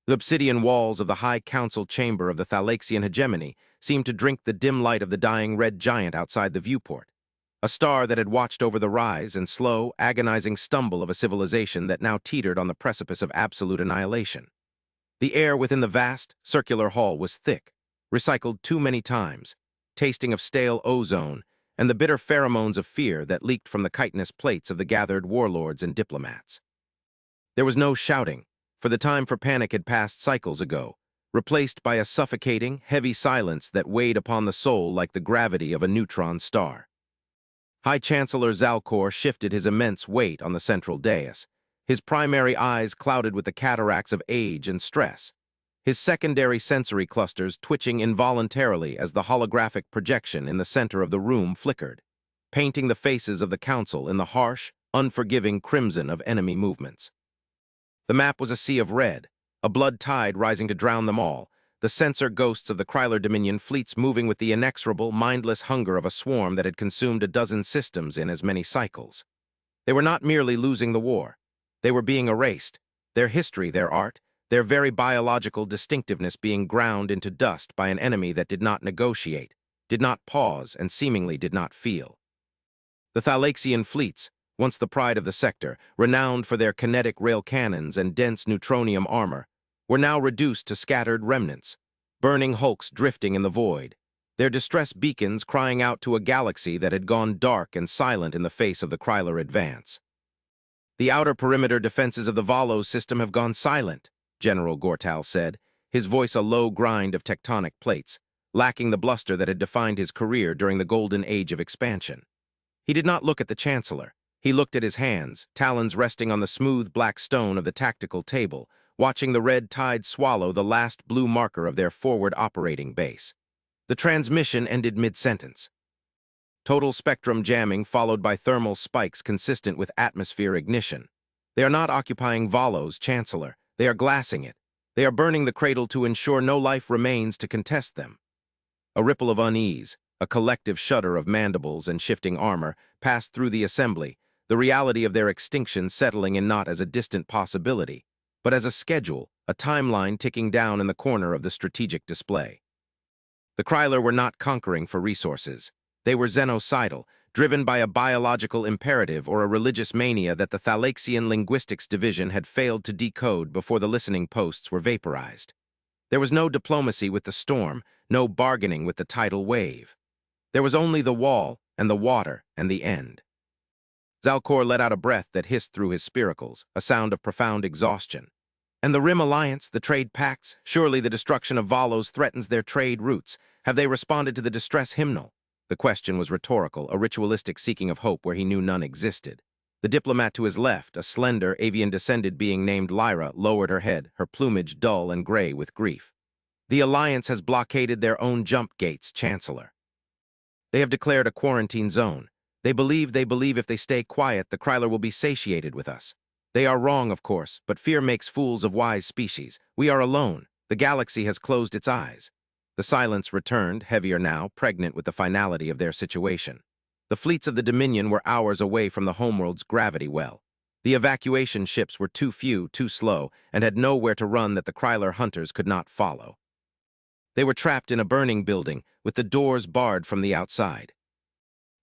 The obsidian walls of the high council chamber of the Thalaxian hegemony seemed to drink the dim light of the dying red giant outside the viewport, a star that had watched over the rise and slow, agonizing stumble of a civilization that now teetered on the precipice of absolute annihilation. The air within the vast, circular hall was thick, recycled too many times, tasting of stale ozone and the bitter pheromones of fear that leaked from the chitinous plates of the gathered warlords and diplomats. There was no shouting, for the time for panic had passed cycles ago, replaced by a suffocating, heavy silence that weighed upon the soul like the gravity of a neutron star. High Chancellor Zalcor shifted his immense weight on the central dais, his primary eyes clouded with the cataracts of age and stress, his secondary sensory clusters twitching involuntarily as the holographic projection in the center of the room flickered, painting the faces of the council in the harsh, unforgiving crimson of enemy movements. The map was a sea of red, a blood tide rising to drown them all, the sensor ghosts of the Kryler Dominion fleets moving with the inexorable, mindless hunger of a swarm that had consumed a dozen systems in as many cycles. They were not merely losing the war. They were being erased, their history, their art, their very biological distinctiveness being ground into dust by an enemy that did not negotiate, did not pause, and seemingly did not feel. The Thalaxian fleets, once the pride of the sector, renowned for their kinetic rail cannons and dense neutronium armor, were now reduced to scattered remnants, burning hulks drifting in the void, their distress beacons crying out to a galaxy that had gone dark and silent in the face of the Kryler advance. "The outer perimeter defenses of the Valos system have gone silent," General Gortal said, his voice a low grind of tectonic plates, lacking the bluster that had defined his career during the golden age of expansion. He did not look at the Chancellor. He looked at his hands, talons resting on the smooth black stone of the tactical table, watching the red tide swallow the last blue marker of their forward operating base. The transmission ended mid-sentence. Total spectrum jamming followed by thermal spikes consistent with atmosphere ignition. "They are not occupying Valos, Chancellor. They are glassing it. They are burning the cradle to ensure no life remains to contest them." A ripple of unease, a collective shudder of mandibles and shifting armor, passed through the assembly, the reality of their extinction settling in not as a distant possibility, but as a schedule, a timeline ticking down in the corner of the strategic display. The Kryler were not conquering for resources. They were xenocidal, driven by a biological imperative or a religious mania that the Thalaxian Linguistics Division had failed to decode before the listening posts were vaporized. There was no diplomacy with the storm, no bargaining with the tidal wave. There was only the wall and the water and the end. Zalcor let out a breath that hissed through his spiracles, a sound of profound exhaustion. "And the Rim Alliance, the trade pacts, surely the destruction of Valos threatens their trade routes. Have they responded to the distress hymnal?" The question was rhetorical, a ritualistic seeking of hope where he knew none existed. The diplomat to his left, a slender, avian-descended being named Lyra, lowered her head, her plumage dull and gray with grief. "The Alliance has blockaded their own jump gates, Chancellor. They have declared a quarantine zone. They believe if they stay quiet, the Kryler will be satiated with us. They are wrong, of course, but fear makes fools of wise species. We are alone. The galaxy has closed its eyes." The silence returned, heavier now, pregnant with the finality of their situation. The fleets of the Dominion were hours away from the homeworld's gravity well. The evacuation ships were too few, too slow, and had nowhere to run that the Kryler hunters could not follow. They were trapped in a burning building, with the doors barred from the outside.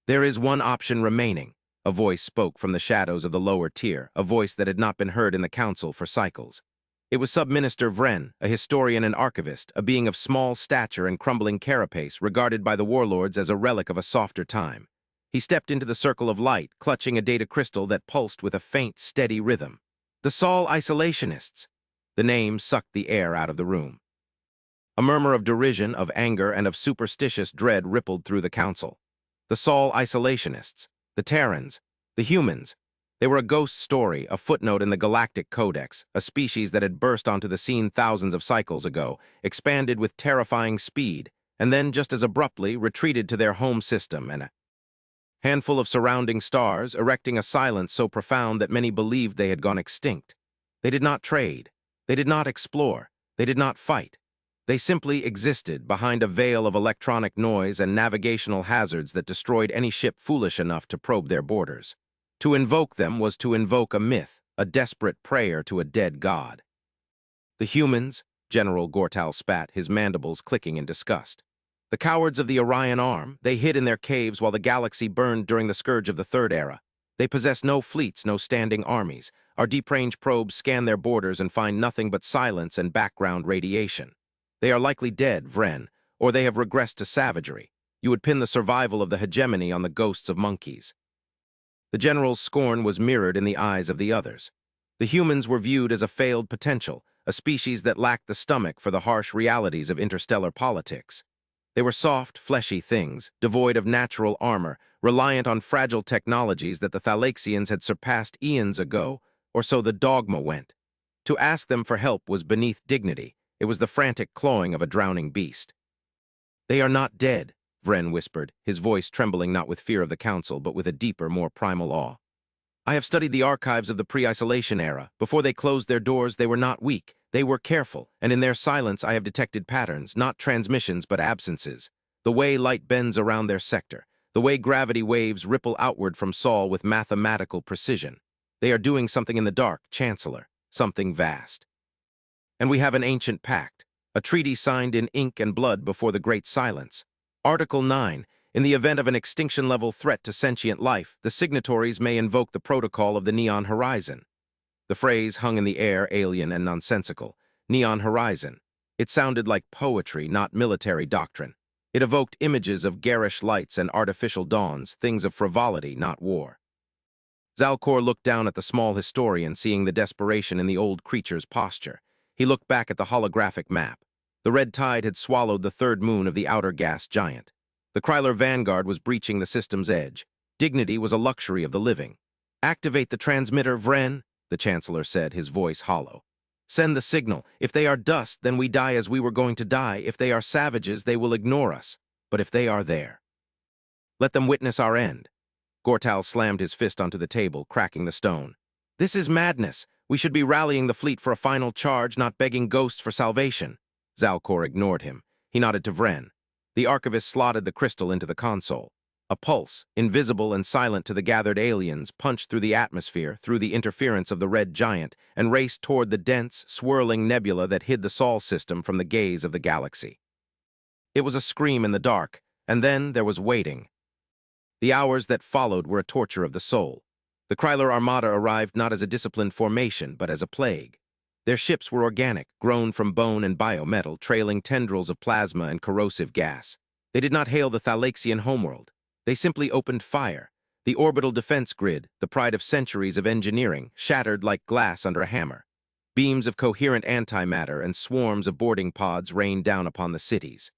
"There is one option remaining," a voice spoke from the shadows of the lower tier, a voice that had not been heard in the council for cycles. It was Sub-Minister Vren, a historian and archivist, a being of small stature and crumbling carapace, regarded by the warlords as a relic of a softer time. He stepped into the circle of light, clutching a data crystal that pulsed with a faint, steady rhythm. "The Sol Isolationists." The name sucked the air out of the room. A murmur of derision, of anger, and of superstitious dread rippled through the council. The Sol Isolationists, the Terrans, the humans. They were a ghost story, a footnote in the Galactic Codex, a species that had burst onto the scene thousands of cycles ago, expanded with terrifying speed, and then just as abruptly retreated to their home system and a handful of surrounding stars, erecting a silence so profound that many believed they had gone extinct. They did not trade. They did not explore. They did not fight. They simply existed behind a veil of electronic noise and navigational hazards that destroyed any ship foolish enough to probe their borders. To invoke them was to invoke a myth, a desperate prayer to a dead god. The humans, General Gortal spat, his mandibles clicking in disgust. The cowards of the Orion Arm, they hid in their caves while the galaxy burned during the scourge of the Third Era. They possess no fleets, no standing armies. Our deep-range probes scan their borders and find nothing but silence and background radiation. They are likely dead, Vren, or they have regressed to savagery. You would pin the survival of the hegemony on the ghosts of monkeys. The general's scorn was mirrored in the eyes of the others. The humans were viewed as a failed potential, a species that lacked the stomach for the harsh realities of interstellar politics. They were soft, fleshy things, devoid of natural armor, reliant on fragile technologies that the Thalaxians had surpassed eons ago, or so the dogma went. To ask them for help was beneath dignity. It was the frantic clawing of a drowning beast. "They are not dead," Vren whispered, his voice trembling not with fear of the council, but with a deeper, more primal awe. "I have studied the archives of the pre-isolation era. Before they closed their doors, they were not weak. They were careful, and in their silence I have detected patterns, not transmissions but absences. The way light bends around their sector, the way gravity waves ripple outward from Sol with mathematical precision. They are doing something in the dark, Chancellor, something vast. And we have an ancient pact, a treaty signed in ink and blood before the Great Silence. Article 9, in the event of an extinction-level threat to sentient life, the signatories may invoke the protocol of the Neon Horizon." The phrase hung in the air, alien and nonsensical. Neon Horizon. It sounded like poetry, not military doctrine. It evoked images of garish lights and artificial dawns, things of frivolity, not war. Zalcor looked down at the small historian, seeing the desperation in the old creature's posture. He looked back at the holographic map. The red tide had swallowed the third moon of the outer gas giant. The Kryler vanguard was breaching the system's edge. Dignity was a luxury of the living. "Activate the transmitter, Vren," the Chancellor said, his voice hollow. "Send the signal. If they are dust, then we die as we were going to die. If they are savages, they will ignore us. But if they are there, let them witness our end." Gortal slammed his fist onto the table, cracking the stone. "This is madness. We should be rallying the fleet for a final charge, not begging ghosts for salvation." Zalcor ignored him. He nodded to Vren. The archivist slotted the crystal into the console. A pulse, invisible and silent to the gathered aliens, punched through the atmosphere, through the interference of the red giant, and raced toward the dense, swirling nebula that hid the Sol system from the gaze of the galaxy. It was a scream in the dark, and then there was waiting. The hours that followed were a torture of the soul. The Kryler Armada arrived not as a disciplined formation, but as a plague. Their ships were organic, grown from bone and biometal, trailing tendrils of plasma and corrosive gas. They did not hail the Thalaxian homeworld. They simply opened fire. The orbital defense grid, the pride of centuries of engineering, shattered like glass under a hammer. Beams of coherent antimatter and swarms of boarding pods rained down upon the cities.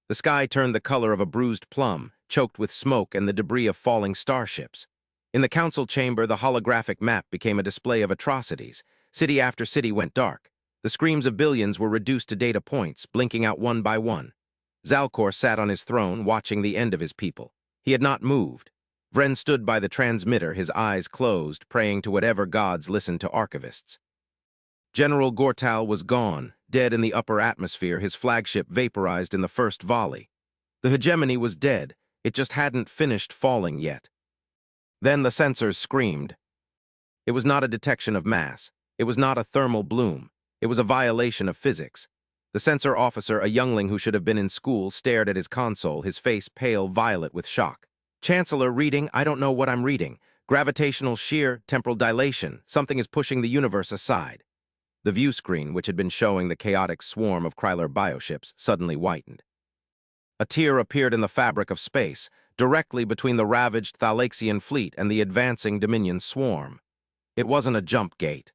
The sky turned the color of a bruised plum, choked with smoke and the debris of falling starships. In the council chamber, the holographic map became a display of atrocities. City after city went dark. The screams of billions were reduced to data points, blinking out one by one. Zalcor sat on his throne, watching the end of his people. He had not moved. Vren stood by the transmitter, his eyes closed, praying to whatever gods listened to archivists. General Gortal was gone, dead in the upper atmosphere, his flagship vaporized in the first volley. The hegemony was dead. It just hadn't finished falling yet. Then the sensors screamed. It was not a detection of mass. It was not a thermal bloom. It was a violation of physics. The sensor officer, a youngling who should have been in school, stared at his console, his face pale violet with shock. "Chancellor, reading, I don't know what I'm reading. Gravitational shear, temporal dilation. Something is pushing the universe aside." The view screen, which had been showing the chaotic swarm of Kryler bioships, suddenly whitened. A tear appeared in the fabric of space, directly between the ravaged Thalaxian fleet and the advancing Dominion swarm. It wasn't a jump gate.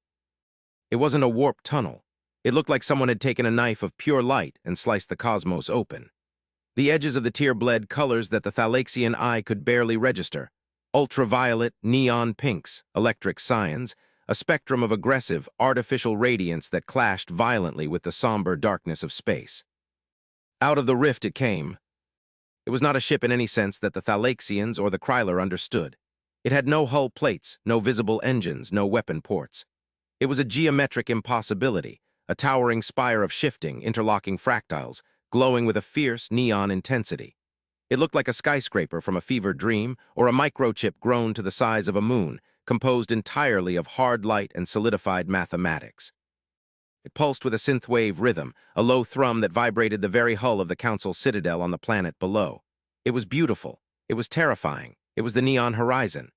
It wasn't a warp tunnel. It looked like someone had taken a knife of pure light and sliced the cosmos open. The edges of the tear bled colors that the Thalaxian eye could barely register. Ultraviolet, neon pinks, electric cyans, a spectrum of aggressive, artificial radiance that clashed violently with the somber darkness of space. Out of the rift it came. It was not a ship in any sense that the Thalaxians or the Kryler understood. It had no hull plates, no visible engines, no weapon ports. It was a geometric impossibility, a towering spire of shifting, interlocking fractals, glowing with a fierce neon intensity. It looked like a skyscraper from a fever dream or a microchip grown to the size of a moon, composed entirely of hard light and solidified mathematics. It pulsed with a synthwave rhythm, a low thrum that vibrated the very hull of the Council's citadel on the planet below. It was beautiful. It was terrifying. It was the neon horizon.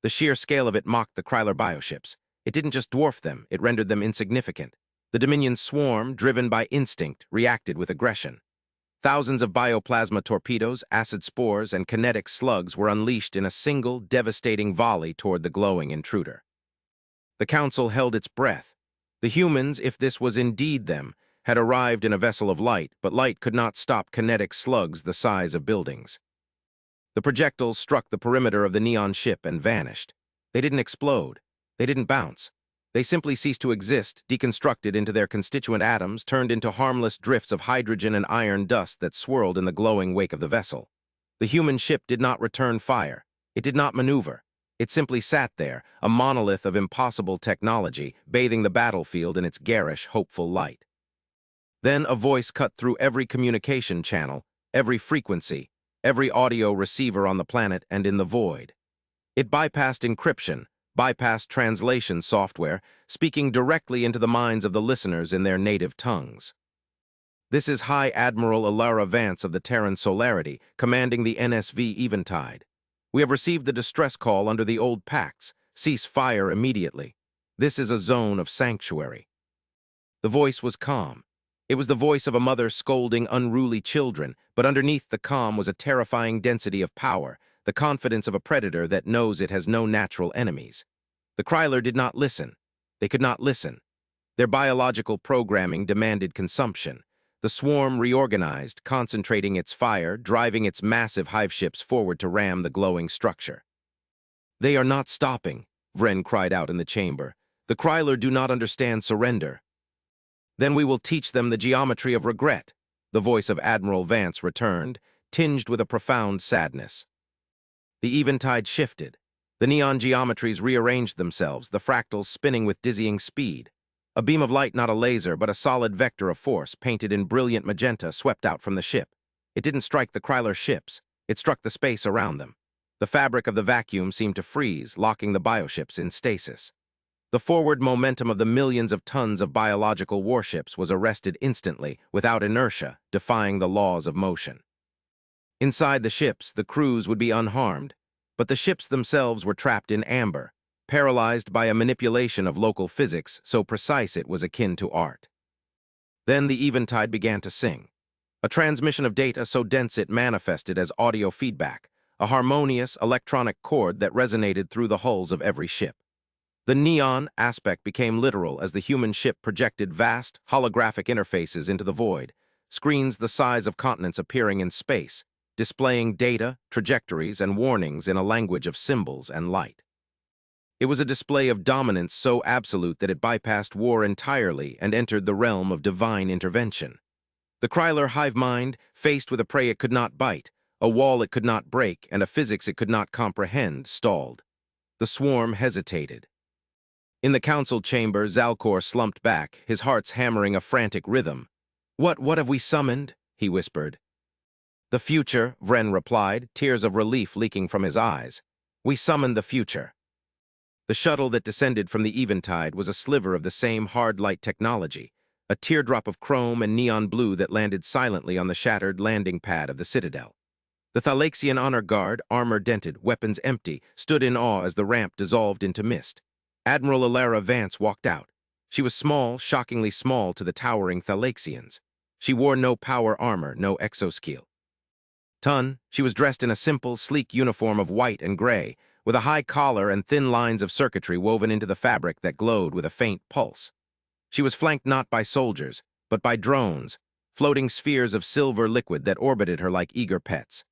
The sheer scale of it mocked the Kryler bioships. It didn't just dwarf them, it rendered them insignificant. The Dominion's swarm, driven by instinct, reacted with aggression. Thousands of bioplasma torpedoes, acid spores, and kinetic slugs were unleashed in a single, devastating volley toward the glowing intruder. The Council held its breath. The humans, if this was indeed them, had arrived in a vessel of light, but light could not stop kinetic slugs the size of buildings. The projectiles struck the perimeter of the neon ship and vanished. They didn't explode. They didn't bounce. They simply ceased to exist, deconstructed into their constituent atoms, turned into harmless drifts of hydrogen and iron dust that swirled in the glowing wake of the vessel. The human ship did not return fire. It did not maneuver. It simply sat there, a monolith of impossible technology, bathing the battlefield in its garish, hopeful light. Then a voice cut through every communication channel, every frequency, every audio receiver on the planet and in the void. It bypassed encryption, bypassed translation software, speaking directly into the minds of the listeners in their native tongues. This is High Admiral Alara Vance of the Terran Solarity, commanding the NSV Eventide. We have received the distress call under the old pacts. Cease fire immediately. This is a zone of sanctuary. The voice was calm. It was the voice of a mother scolding unruly children, but underneath the calm was a terrifying density of power, the confidence of a predator that knows it has no natural enemies. The Kryler did not listen. They could not listen. Their biological programming demanded consumption. The swarm reorganized, concentrating its fire, driving its massive hive ships forward to ram the glowing structure. "They are not stopping," Vren cried out in the chamber. "The Kryler do not understand surrender." "Then we will teach them the geometry of regret," the voice of Admiral Vance returned, tinged with a profound sadness. The eventide shifted. The neon geometries rearranged themselves, the fractals spinning with dizzying speed. A beam of light, not a laser, but a solid vector of force, painted in brilliant magenta, swept out from the ship. It didn't strike the Kryler ships. It struck the space around them. The fabric of the vacuum seemed to freeze, locking the bioships in stasis. The forward momentum of the millions of tons of biological warships was arrested instantly, without inertia, defying the laws of motion. Inside the ships, the crews would be unharmed, but the ships themselves were trapped in amber, paralyzed by a manipulation of local physics so precise it was akin to art. Then the eventide began to sing. A transmission of data so dense it manifested as audio feedback, a harmonious electronic chord that resonated through the hulls of every ship. The neon aspect became literal as the human ship projected vast, holographic interfaces into the void, screens the size of continents appearing in space, displaying data, trajectories, and warnings in a language of symbols and light. It was a display of dominance so absolute that it bypassed war entirely and entered the realm of divine intervention. The Kryler hive mind, faced with a prey it could not bite, a wall it could not break, and a physics it could not comprehend, stalled. The swarm hesitated. In the council chamber, Zalcor slumped back, his heart's hammering a frantic rhythm. What have we summoned?" he whispered. "The future," Vren replied, tears of relief leaking from his eyes. "We summoned the future." The shuttle that descended from the eventide was a sliver of the same hard light technology, a teardrop of chrome and neon blue that landed silently on the shattered landing pad of the Citadel. The Thalaxian honor guard, armor dented, weapons empty, stood in awe as the ramp dissolved into mist. Admiral Alara Vance walked out. She was small, shockingly small to the towering Thalaxians. She wore no power armor, no exoskele. She was dressed in a simple, sleek uniform of white and gray, with a high collar and thin lines of circuitry woven into the fabric that glowed with a faint pulse. She was flanked not by soldiers, but by drones, floating spheres of silver liquid that orbited her like eager pets.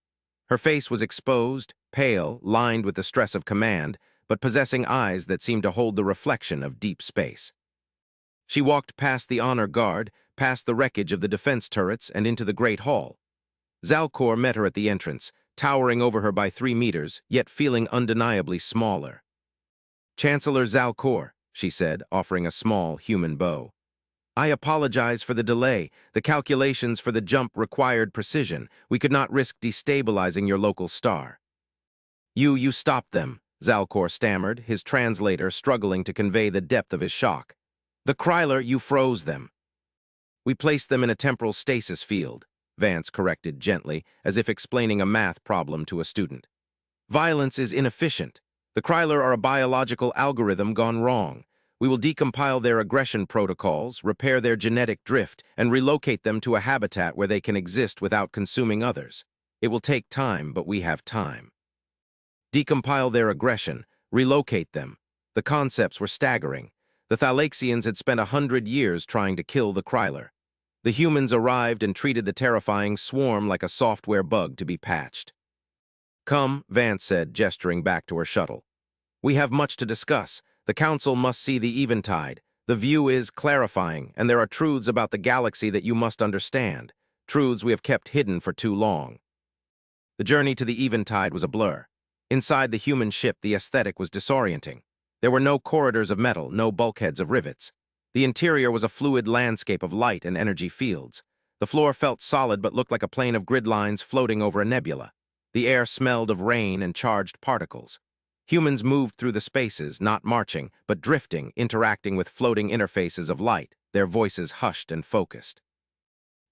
Her face was exposed, pale, lined with the stress of command, but possessing eyes that seemed to hold the reflection of deep space. She walked past the honor guard, past the wreckage of the defense turrets, and into the great hall. Zalcor met her at the entrance, towering over her by 3 meters, yet feeling undeniably smaller. "Chancellor Zalcor," she said, offering a small, human bow. "I apologize for the delay. The calculations for the jump required precision. We could not risk destabilizing your local star." You stopped them," Zalcor stammered, his translator struggling to convey the depth of his shock. The Kryler, you froze them. We placed them in a temporal stasis field, Vance corrected gently, as if explaining a math problem to a student. Violence is inefficient. The Kryler are a biological algorithm gone wrong. We will decompile their aggression protocols, repair their genetic drift, and relocate them to a habitat where they can exist without consuming others. It will take time, but we have time. Decompile their aggression, relocate them. The concepts were staggering. The Thalaxians had spent 100 years trying to kill the Kryler. The humans arrived and treated the terrifying swarm like a software bug to be patched. Come, Vance said, gesturing back to her shuttle. We have much to discuss. The Council must see the eventide. The view is clarifying, and there are truths about the galaxy that you must understand. Truths we have kept hidden for too long. The journey to the eventide was a blur. Inside the human ship, the aesthetic was disorienting. There were no corridors of metal, no bulkheads of rivets. The interior was a fluid landscape of light and energy fields. The floor felt solid but looked like a plane of grid lines floating over a nebula. The air smelled of rain and charged particles. Humans moved through the spaces, not marching, but drifting, interacting with floating interfaces of light, their voices hushed and focused.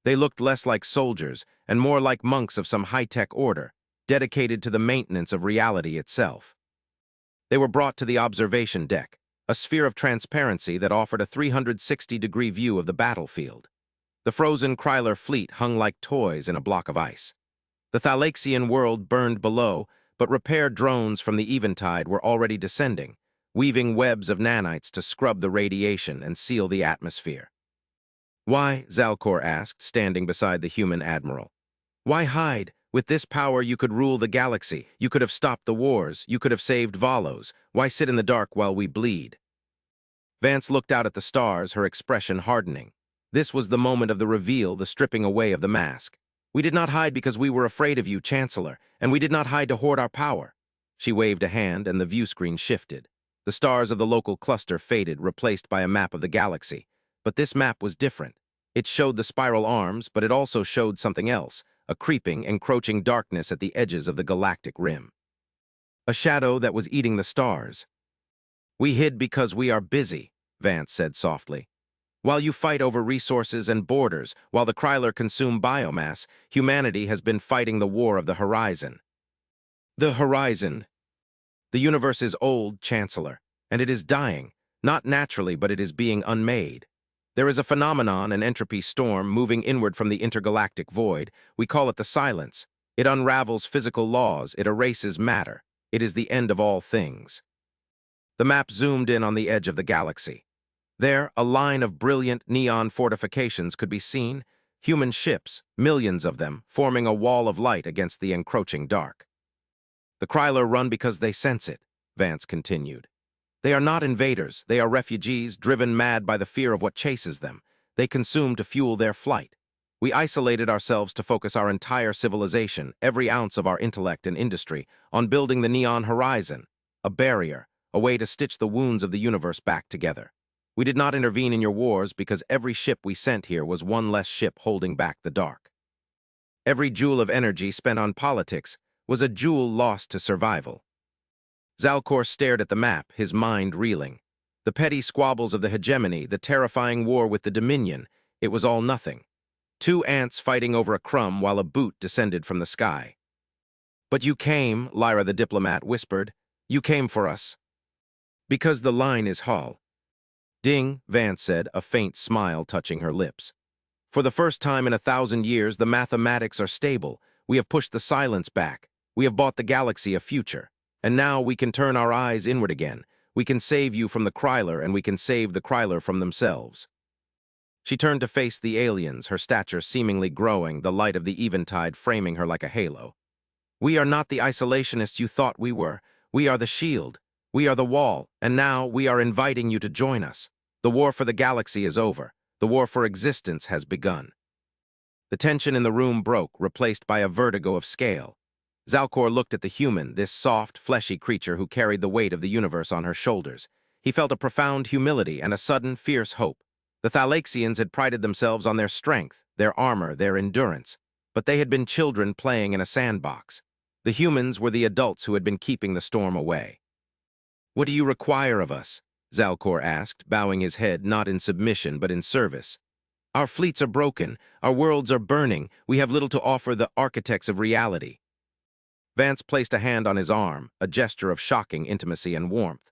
They looked less like soldiers and more like monks of some high-tech order, dedicated to the maintenance of reality itself. They were brought to the observation deck, a sphere of transparency that offered a 360-degree view of the battlefield. The frozen Kryler fleet hung like toys in a block of ice. The Thalaxian world burned below, but repair drones from the eventide were already descending, weaving webs of nanites to scrub the radiation and seal the atmosphere. Why, Zalcor asked, standing beside the human admiral. Why hide? With this power you could rule the galaxy, you could have stopped the wars, you could have saved Valos. Why sit in the dark while we bleed? Vance looked out at the stars, her expression hardening. This was the moment of the reveal, the stripping away of the mask. We did not hide because we were afraid of you, Chancellor, and we did not hide to hoard our power. She waved a hand, and the view screen shifted. The stars of the local cluster faded, replaced by a map of the galaxy. But this map was different. It showed the spiral arms, but it also showed something else, a creeping, encroaching darkness at the edges of the galactic rim. A shadow that was eating the stars. We hid because we are busy, Vance said softly. While you fight over resources and borders, while the Kryler consume biomass, humanity has been fighting the war of the horizon. The horizon. The universe is old, Chancellor, and it is dying, not naturally, but it is being unmade. There is a phenomenon, an entropy storm, moving inward from the intergalactic void. We call it the silence. It unravels physical laws, it erases matter. It is the end of all things. The map zoomed in on the edge of the galaxy. There, a line of brilliant neon fortifications could be seen, human ships, millions of them, forming a wall of light against the encroaching dark. The Kryler run because they sense it, Vance continued. They are not invaders, they are refugees driven mad by the fear of what chases them. They consume to fuel their flight. We isolated ourselves to focus our entire civilization, every ounce of our intellect and industry, on building the neon horizon, a barrier, a way to stitch the wounds of the universe back together. We did not intervene in your wars because every ship we sent here was one less ship holding back the dark. Every joule of energy spent on politics was a jewel lost to survival. Zalcor stared at the map, his mind reeling. The petty squabbles of the hegemony, the terrifying war with the Dominion, it was all nothing. Two ants fighting over a crumb while a boot descended from the sky. But you came, Lyra the diplomat whispered. You came for us. Because the line is Hall. Ding, Vance said, a faint smile touching her lips. For the first time in 1,000 years, the mathematics are stable. We have pushed the silence back. We have bought the galaxy a future. And now we can turn our eyes inward again. We can save you from the Kryler, and we can save the Kryler from themselves. She turned to face the aliens, her stature seemingly growing, the light of the eventide framing her like a halo. We are not the isolationists you thought we were. We are the shield. We are the wall, and now we are inviting you to join us. The war for the galaxy is over. The war for existence has begun. The tension in the room broke, replaced by a vertigo of scale. Zalcor looked at the human, this soft, fleshy creature who carried the weight of the universe on her shoulders. He felt a profound humility and a sudden, fierce hope. The Thalaxians had prided themselves on their strength, their armor, their endurance, but they had been children playing in a sandbox. The humans were the adults who had been keeping the storm away. What do you require of us? Zalcor asked, bowing his head not in submission but in service. Our fleets are broken, our worlds are burning, we have little to offer the architects of reality. Vance placed a hand on his arm, a gesture of shocking intimacy and warmth.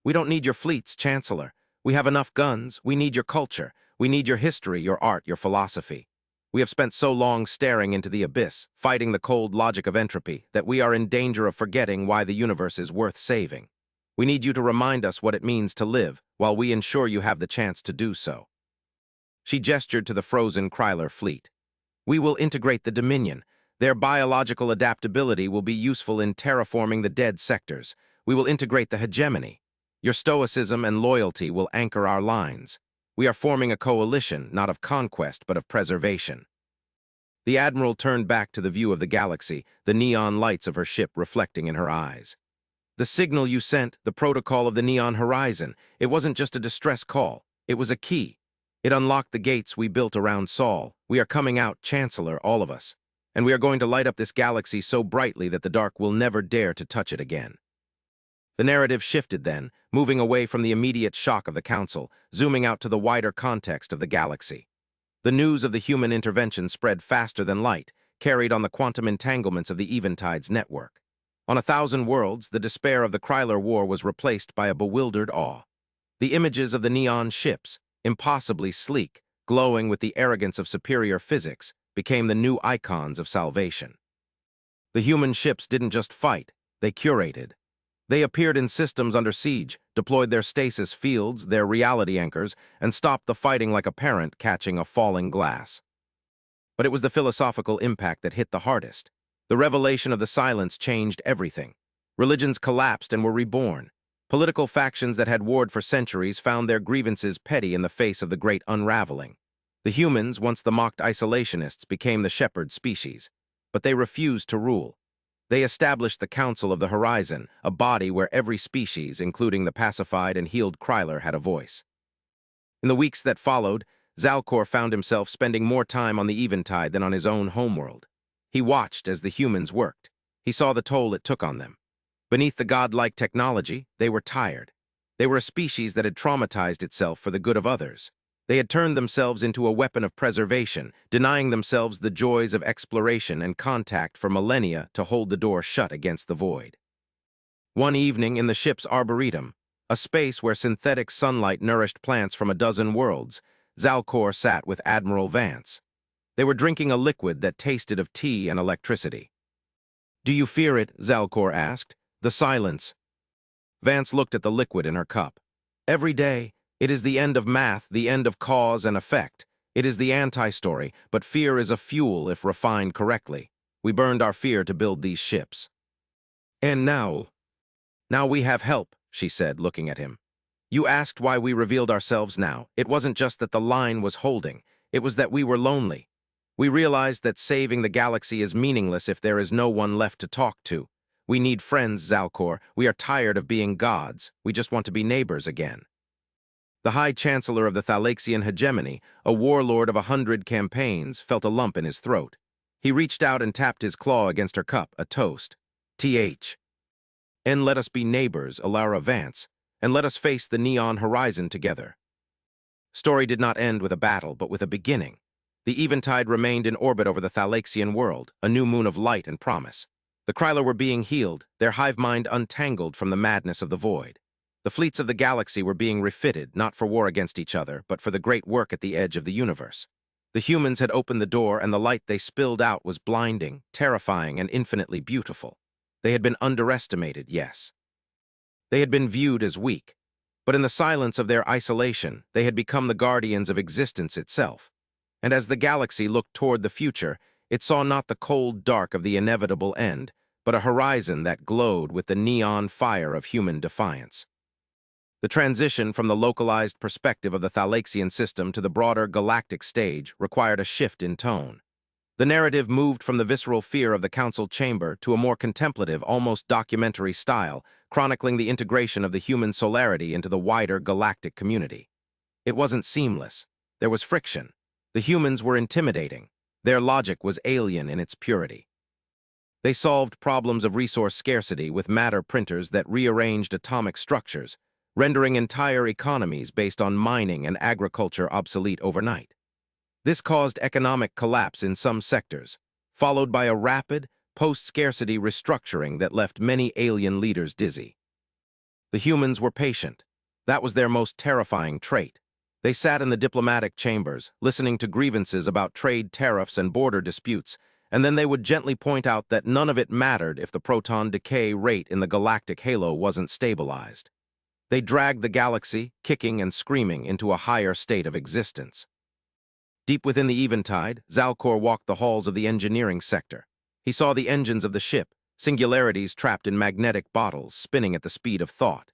We don't need your fleets, Chancellor. We have enough guns, we need your culture, we need your history, your art, your philosophy. We have spent so long staring into the abyss, fighting the cold logic of entropy, that we are in danger of forgetting why the universe is worth saving. We need you to remind us what it means to live, while we ensure you have the chance to do so. She gestured to the frozen Kryler fleet. We will integrate the Dominion. Their biological adaptability will be useful in terraforming the dead sectors. We will integrate the hegemony. Your stoicism and loyalty will anchor our lines. We are forming a coalition, not of conquest, but of preservation. The Admiral turned back to the view of the galaxy, the neon lights of her ship reflecting in her eyes. The signal you sent, the protocol of the neon horizon, it wasn't just a distress call. It was a key. It unlocked the gates we built around Saul. We are coming out, Chancellor, all of us. And we are going to light up this galaxy so brightly that the dark will never dare to touch it again. The narrative shifted then, moving away from the immediate shock of the Council, zooming out to the wider context of the galaxy. The news of the human intervention spread faster than light, carried on the quantum entanglements of the Eventide's network. On 1,000 worlds, the despair of the Kryler War was replaced by a bewildered awe. The images of the neon ships, impossibly sleek, glowing with the arrogance of superior physics, became the new icons of salvation. The human ships didn't just fight, they curated. They appeared in systems under siege, deployed their stasis fields, their reality anchors, and stopped the fighting like a parent catching a falling glass. But it was the philosophical impact that hit the hardest. The revelation of the silence changed everything. Religions collapsed and were reborn. Political factions that had warred for centuries found their grievances petty in the face of the great unraveling. The humans, once the mocked isolationists, became the shepherd species. But they refused to rule. They established the Council of the Horizon, a body where every species, including the pacified and healed Kryler, had a voice. In the weeks that followed, Zalcor found himself spending more time on the Eventide than on his own homeworld. He watched as the humans worked. He saw the toll it took on them. Beneath the godlike technology, they were tired. They were a species that had traumatized itself for the good of others. They had turned themselves into a weapon of preservation, denying themselves the joys of exploration and contact for millennia to hold the door shut against the void. One evening in the ship's arboretum, a space where synthetic sunlight nourished plants from a dozen worlds, Zalcor sat with Admiral Vance. They were drinking a liquid that tasted of tea and electricity. "Do you fear it?" Zalcor asked. "The silence." Vance looked at the liquid in her cup. "Every day, it is the end of math, the end of cause and effect. It is the anti-story, but fear is a fuel if refined correctly. We burned our fear to build these ships." "And now we have help," she said, looking at him. "You asked why we revealed ourselves now. It wasn't just that the line was holding. It was that we were lonely. We realized that saving the galaxy is meaningless if there is no one left to talk to. We need friends, Zalcor. We are tired of being gods. We just want to be neighbors again." The High Chancellor of the Thalaxian hegemony, a warlord of 100 campaigns, felt a lump in his throat. He reached out and tapped his claw against her cup, a toast. "And let us be neighbors, Alara Vance, and let us face the neon horizon together." Story did not end with a battle, but with a beginning. The Eventide remained in orbit over the Thalaxian world, a new moon of light and promise. The Kryler were being healed, their hive mind untangled from the madness of the void. The fleets of the galaxy were being refitted, not for war against each other, but for the great work at the edge of the universe. The humans had opened the door, and the light they spilled out was blinding, terrifying, and infinitely beautiful. They had been underestimated, yes. They had been viewed as weak. But in the silence of their isolation, they had become the guardians of existence itself. And as the galaxy looked toward the future, it saw not the cold dark of the inevitable end, but a horizon that glowed with the neon fire of human defiance. The transition from the localized perspective of the Thalaxian system to the broader galactic stage required a shift in tone. The narrative moved from the visceral fear of the council chamber to a more contemplative, almost documentary style, chronicling the integration of the human solarity into the wider galactic community. It wasn't seamless. There was friction. The humans were intimidating. Their logic was alien in its purity. They solved problems of resource scarcity with matter printers that rearranged atomic structures, rendering entire economies based on mining and agriculture obsolete overnight. This caused economic collapse in some sectors, followed by a rapid, post-scarcity restructuring that left many alien leaders dizzy. The humans were patient. That was their most terrifying trait. They sat in the diplomatic chambers, listening to grievances about trade tariffs and border disputes, and then they would gently point out that none of it mattered if the proton decay rate in the galactic halo wasn't stabilized. They dragged the galaxy, kicking and screaming, into a higher state of existence. Deep within the eventide, Zalcor walked the halls of the engineering sector. He saw the engines of the ship, singularities trapped in magnetic bottles, spinning at the speed of thought.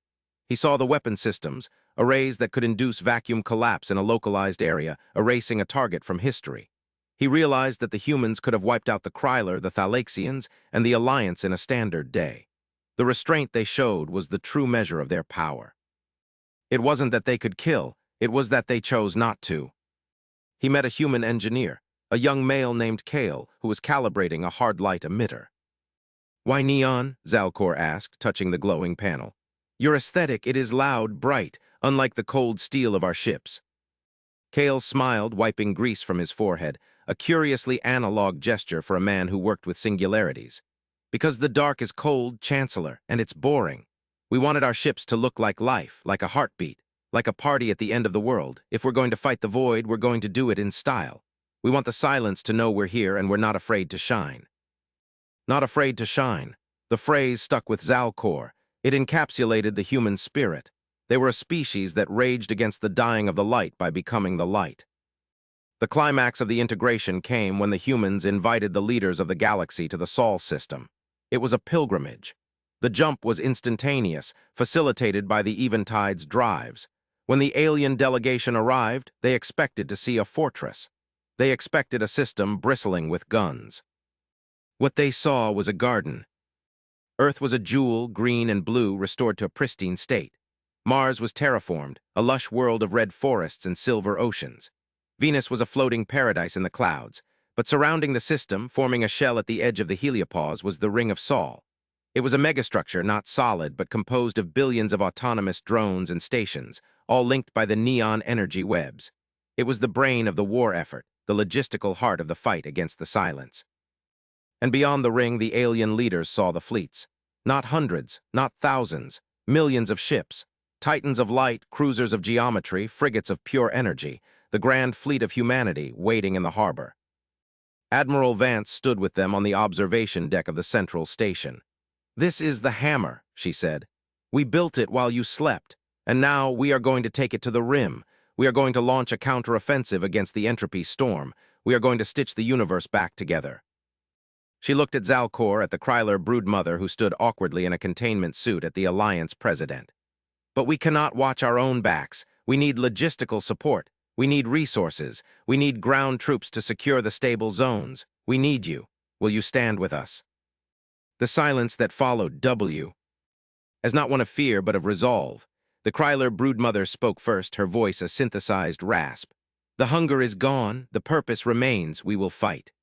He saw the weapon systems, arrays that could induce vacuum collapse in a localized area, erasing a target from history. He realized that the humans could have wiped out the Kryler, the Thalaxians, and the Alliance in a standard day. The restraint they showed was the true measure of their power. It wasn't that they could kill, it was that they chose not to. He met a human engineer, a young male named Kale, who was calibrating a hard light emitter. "Why neon?" Zalcor asked, touching the glowing panel. "Your aesthetic, it is loud, bright, unlike the cold steel of our ships." Kale smiled, wiping grease from his forehead, a curiously analog gesture for a man who worked with singularities. "Because the dark is cold, Chancellor, and it's boring. We wanted our ships to look like life, like a heartbeat, like a party at the end of the world. If we're going to fight the void, we're going to do it in style. We want the silence to know we're here and we're not afraid to shine." Not afraid to shine. The phrase stuck with Zalcor. It encapsulated the human spirit. They were a species that raged against the dying of the light by becoming the light. The climax of the integration came when the humans invited the leaders of the galaxy to the Sol system. It was a pilgrimage. The jump was instantaneous, facilitated by the Eventide's drives. When the alien delegation arrived, they expected to see a fortress. They expected a system bristling with guns. What they saw was a garden. Earth was a jewel, green and blue, restored to a pristine state. Mars was terraformed, a lush world of red forests and silver oceans. Venus was a floating paradise in the clouds, but surrounding the system, forming a shell at the edge of the heliopause, was the Ring of Sol. It was a megastructure, not solid, but composed of billions of autonomous drones and stations, all linked by the neon energy webs. It was the brain of the war effort, the logistical heart of the fight against the silence. And beyond the ring, the alien leaders saw the fleets. Not hundreds, not thousands, millions of ships. Titans of light, cruisers of geometry, frigates of pure energy, the grand fleet of humanity waiting in the harbor. Admiral Vance stood with them on the observation deck of the central station. "This is the hammer," she said. "We built it while you slept, and now we are going to take it to the rim. We are going to launch a counteroffensive against the entropy storm. We are going to stitch the universe back together." She looked at Zalcor, at the Kryler broodmother who stood awkwardly in a containment suit at the Alliance president. "But we cannot watch our own backs. We need logistical support. We need resources. We need ground troops to secure the stable zones. We need you. Will you stand with us?" The silence that followed, as not one of fear but of resolve. The Kryler broodmother spoke first, her voice a synthesized rasp. "The hunger is gone. The purpose remains. We will fight."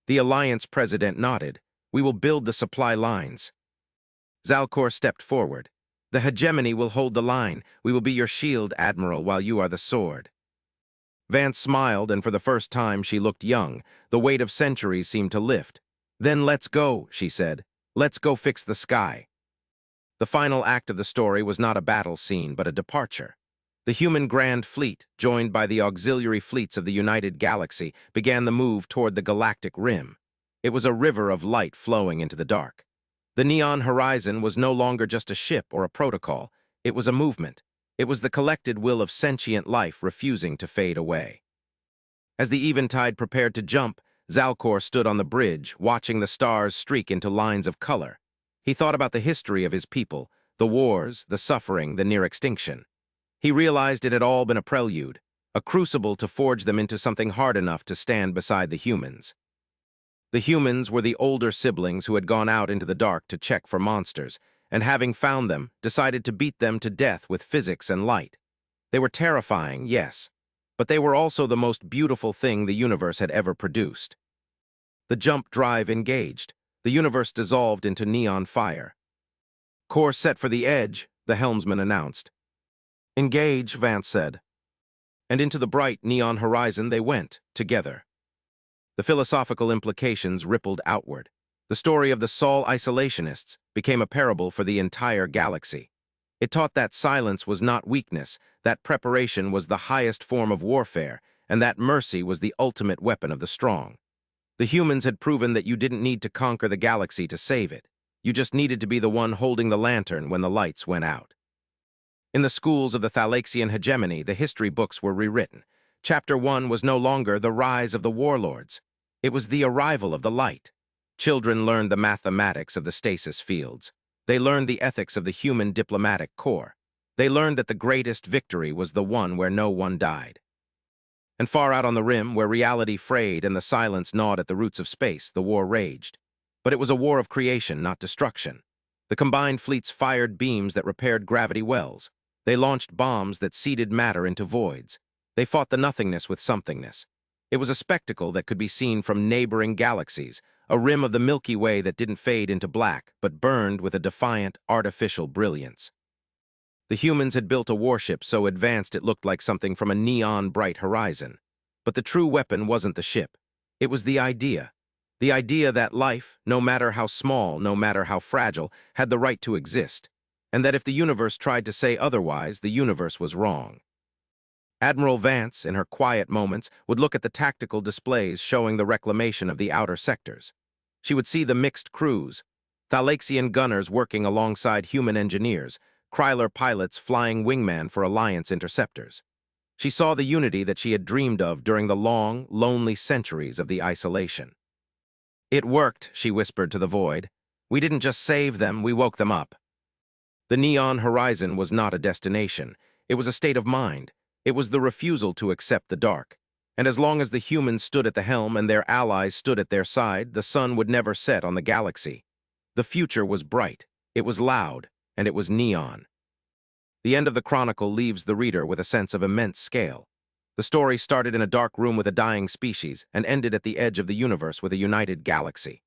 The Alliance president nodded. "We will build the supply lines." Zalcor stepped forward. "The hegemony will hold the line. We will be your shield, Admiral, while you are the sword." Vance smiled, and for the first time she looked young. The weight of centuries seemed to lift. "Then let's go," she said. "Let's go fix the sky." The final act of the story was not a battle scene, but a departure. The human Grand Fleet, joined by the auxiliary fleets of the United Galaxy, began the move toward the galactic rim. It was a river of light flowing into the dark. The neon horizon was no longer just a ship or a protocol. It was a movement. It was the collected will of sentient life refusing to fade away. As the eventide prepared to jump, Zalcor stood on the bridge, watching the stars streak into lines of color. He thought about the history of his people, the wars, the suffering, the near extinction. He realized it had all been a prelude, a crucible to forge them into something hard enough to stand beside the humans. The humans were the older siblings who had gone out into the dark to check for monsters, and having found them, decided to beat them to death with physics and light. They were terrifying, yes, but they were also the most beautiful thing the universe had ever produced. The jump drive engaged. The universe dissolved into neon fire. "Course set for the edge," the helmsman announced. "Engage," Vance said. And into the bright neon horizon they went, together. The philosophical implications rippled outward. The story of the Sol isolationists became a parable for the entire galaxy. It taught that silence was not weakness, that preparation was the highest form of warfare, and that mercy was the ultimate weapon of the strong. The humans had proven that you didn't need to conquer the galaxy to save it. You just needed to be the one holding the lantern when the lights went out. In the schools of the Thalaxian hegemony, the history books were rewritten. Chapter 1 was no longer the rise of the warlords. It was the arrival of the light. Children learned the mathematics of the stasis fields. They learned the ethics of the human diplomatic corps. They learned that the greatest victory was the one where no one died. And far out on the rim, where reality frayed and the silence gnawed at the roots of space, the war raged. But it was a war of creation, not destruction. The combined fleets fired beams that repaired gravity wells. They launched bombs that seeded matter into voids. They fought the nothingness with somethingness. It was a spectacle that could be seen from neighboring galaxies, a rim of the Milky Way that didn't fade into black, but burned with a defiant, artificial brilliance. The humans had built a warship so advanced it looked like something from a neon-bright horizon. But the true weapon wasn't the ship. It was the idea. The idea that life, no matter how small, no matter how fragile, had the right to exist, and that if the universe tried to say otherwise, the universe was wrong. Admiral Vance, in her quiet moments, would look at the tactical displays showing the reclamation of the outer sectors. She would see the mixed crews, Thalaxian gunners working alongside human engineers, Kryler pilots flying wingman for Alliance interceptors. She saw the unity that she had dreamed of during the long, lonely centuries of the isolation. "It worked," she whispered to the void. "We didn't just save them, we woke them up." The neon horizon was not a destination. It was a state of mind. It was the refusal to accept the dark. And as long as the humans stood at the helm and their allies stood at their side, the sun would never set on the galaxy. The future was bright, it was loud, and it was neon. The end of the chronicle leaves the reader with a sense of immense scale. The story started in a dark room with a dying species and ended at the edge of the universe with a united galaxy.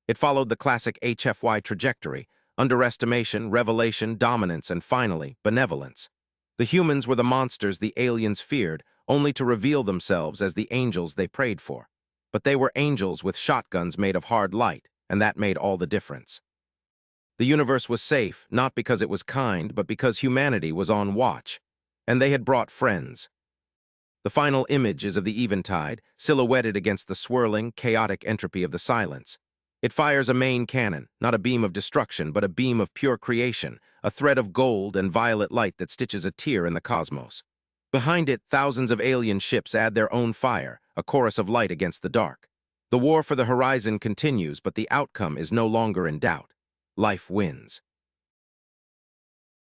It followed the classic HFY trajectory: underestimation, revelation, dominance, and finally, benevolence. The humans were the monsters the aliens feared, only to reveal themselves as the angels they prayed for. But they were angels with shotguns made of hard light, and that made all the difference. The universe was safe, not because it was kind, but because humanity was on watch, and they had brought friends. The final image is of the eventide, silhouetted against the swirling, chaotic entropy of the silence. It fires a main cannon, not a beam of destruction, but a beam of pure creation, a thread of gold and violet light that stitches a tear in the cosmos. Behind it, thousands of alien ships add their own fire, a chorus of light against the dark. The war for the horizon continues, but the outcome is no longer in doubt. Life wins.